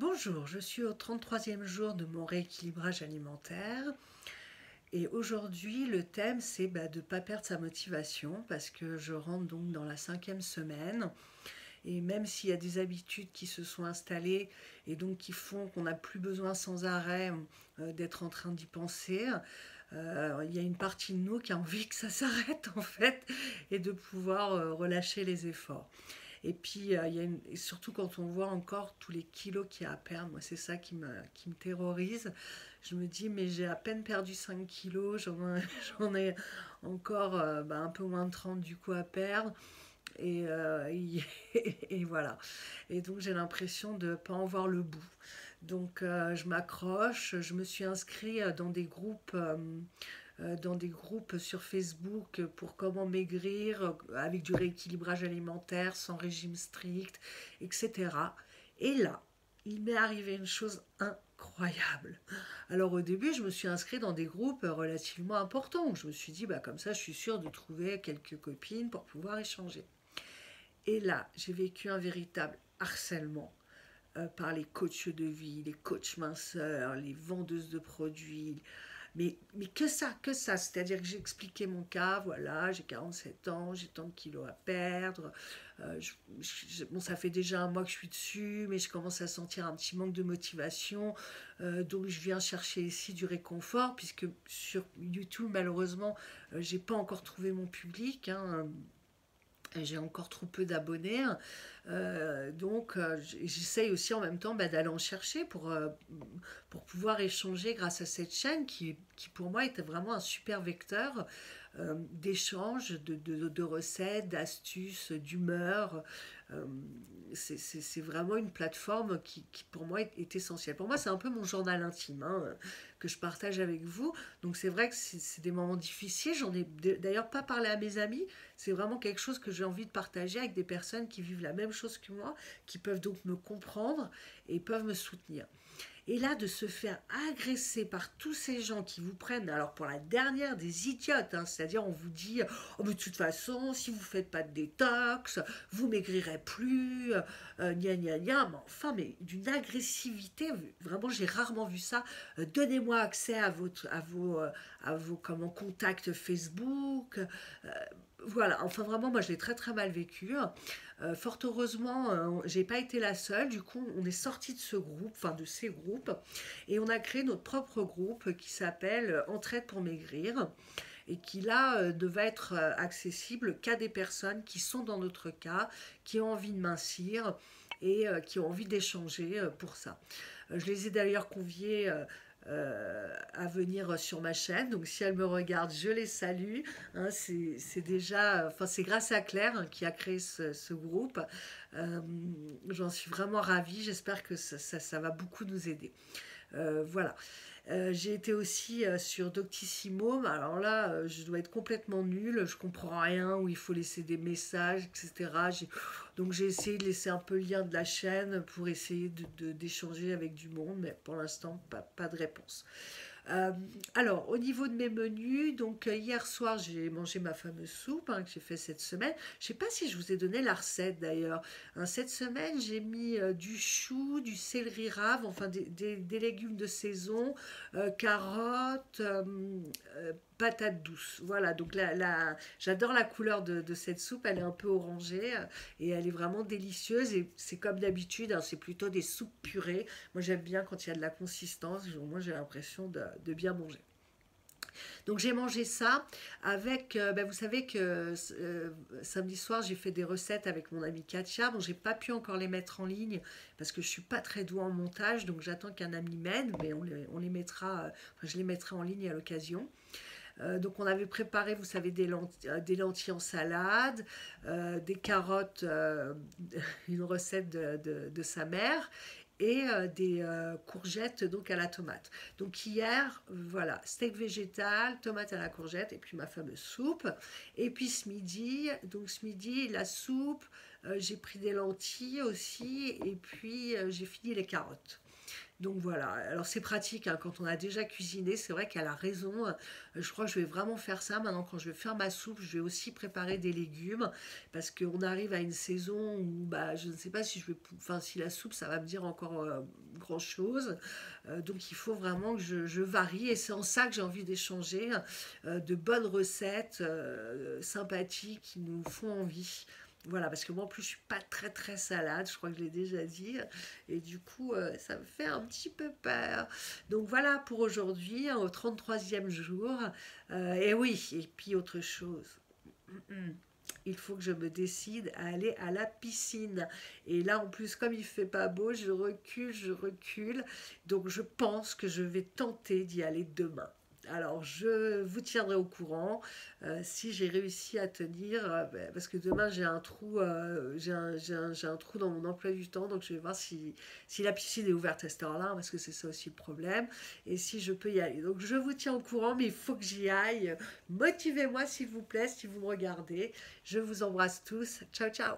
Bonjour, je suis au 33e jour de mon rééquilibrage alimentaire et aujourd'hui le thème c'est de ne pas perdre sa motivation parce que je rentre donc dans la 5e semaine et même s'il y a des habitudes qui se sont installées et donc qui font qu'on n'a plus besoin sans arrêt d'être en train d'y penser, il y a une partie de nous qui a envie que ça s'arrête en fait et de pouvoir relâcher les efforts. Et puis, et surtout quand on voit encore tous les kilos qu'il y a à perdre, moi c'est ça qui me terrorise. Je me dis, mais j'ai à peine perdu 5 kilos, j'en ai encore un peu moins de 30 du coup à perdre. Et voilà. Et donc j'ai l'impression de ne pas en voir le bout. Donc je m'accroche, je me suis inscrite dans des groupes sur Facebook pour comment maigrir avec du rééquilibrage alimentaire, sans régime strict, etc. Et là, il m'est arrivé une chose incroyable. Alors au début, je me suis inscrite dans des groupes relativement importants. Je me suis dit, comme ça, je suis sûre de trouver quelques copines pour pouvoir échanger. Et là, j'ai vécu un véritable harcèlement par les coachs de vie, les coachs minceurs, les vendeuses de produits, mais que ça. C'est-à-dire que j'ai expliqué mon cas, voilà, j'ai 47 ans, j'ai tant de kilos à perdre. Bon, ça fait déjà un mois que je suis dessus, mais je commence à sentir un petit manque de motivation. Donc je viens chercher ici du réconfort, puisque sur YouTube, malheureusement, j'ai pas encore trouvé mon public. J'ai encore trop peu d'abonnés, donc j'essaye aussi en même temps d'aller en chercher pour pouvoir échanger grâce à cette chaîne qui pour moi était vraiment un super vecteur d'échange, de recettes, d'astuces, d'humeur. Euh, c'est vraiment une plateforme qui pour moi est essentielle. Pour moi c'est un peu mon journal intime que je partage avec vous. Donc c'est vrai que c'est des moments difficiles. J'en ai d'ailleurs pas parlé à mes amis. C'est vraiment quelque chose que j'ai envie de partager avec des personnes qui vivent la même chose que moi, qui peuvent donc me comprendre et peuvent me soutenir. Et là, de se faire agresser par tous ces gens qui vous prennent, alors pour la dernière des idiotes, c'est-à-dire on vous dit, oh mais de toute façon, si vous ne faites pas de détox, vous maigrirez plus, gna gna gna, mais enfin, mais d'une agressivité, vraiment j'ai rarement vu ça. Donnez-moi accès à vos comment, contacts Facebook, voilà, enfin vraiment, moi je l'ai très très mal vécu. Fort heureusement, j'ai pas été la seule. Du coup, on est sorti de ce groupe, enfin de ces groupes, et on a créé notre propre groupe qui s'appelle Entraide pour maigrir et qui là ne va être accessible qu'à des personnes qui sont dans notre cas, qui ont envie de mincir et qui ont envie d'échanger pour ça. Je les ai d'ailleurs conviés à venir sur ma chaîne. Donc si elle me regarde, je les salue. C'est déjà, enfin c'est grâce à Claire qui a créé ce groupe. Euh, J'en suis vraiment ravie. J'espère que ça va beaucoup nous aider. Voilà. J'ai été aussi sur Doctissimo. Alors là, je dois être complètement nulle. Je comprends rien, où il faut laisser des messages, etc. Donc j'ai essayé de laisser un peu le lien de la chaîne pour essayer d'échanger avec du monde, mais pour l'instant, pas de réponse. Euh, alors, au niveau de mes menus, donc hier soir, j'ai mangé ma fameuse soupe que j'ai fait cette semaine. Je ne sais pas si je vous ai donné la recette d'ailleurs. Cette semaine, j'ai mis du chou, du céleri rave, enfin des légumes de saison, carottes, patates douces. Voilà, donc j'adore la couleur de cette soupe. Elle est un peu orangée et elle est vraiment délicieuse. Et c'est comme d'habitude, c'est plutôt des soupes purées. Moi, j'aime bien quand il y a de la consistance. Au moins, j'ai l'impression de bien manger. Donc j'ai mangé ça avec, vous savez que samedi soir j'ai fait des recettes avec mon amie Katia. Bon, j'ai pas pu encore les mettre en ligne parce que je suis pas très douée en montage, donc j'attends qu'un ami m'aide, mais on les mettra, je les mettrai en ligne à l'occasion. Donc on avait préparé, vous savez, des lentilles en salade, des carottes, une recette de sa mère, et des courgettes donc à la tomate. Donc hier, voilà, steak végétal, tomate à la courgette et puis ma fameuse soupe. Et puis ce midi, la soupe, j'ai pris des lentilles aussi et puis j'ai fini les carottes. Donc voilà, alors c'est pratique hein, quand on a déjà cuisiné, c'est vrai qu'elle a raison. Je crois que je vais vraiment faire ça maintenant quand je vais faire ma soupe. Je vais aussi préparer des légumes parce qu'on arrive à une saison où bah, je ne sais pas si je vais, enfin si la soupe ça va me dire encore grand chose. Donc il faut vraiment que je varie et c'est en ça que j'ai envie d'échanger de bonnes recettes sympathiques qui nous font envie. Voilà, parce que moi en plus je suis pas très très salade, je crois que je l'ai déjà dit, et du coup ça me fait un petit peu peur. Donc voilà pour aujourd'hui, hein, au 33e jour. Et oui, et puis autre chose, il faut que je me décide à aller à la piscine. Et là en plus comme il fait pas beau, je recule, je recule. Donc je pense que je vais tenter d'y aller demain. Alors, je vous tiendrai au courant si j'ai réussi à tenir, parce que demain j'ai un trou, j'ai un trou dans mon emploi du temps, donc je vais voir si la piscine est ouverte à cette heure-là, parce que c'est ça aussi le problème, et si je peux y aller. Donc, je vous tiens au courant, mais il faut que j'y aille. Motivez-moi s'il vous plaît, si vous me regardez. Je vous embrasse tous. Ciao, ciao.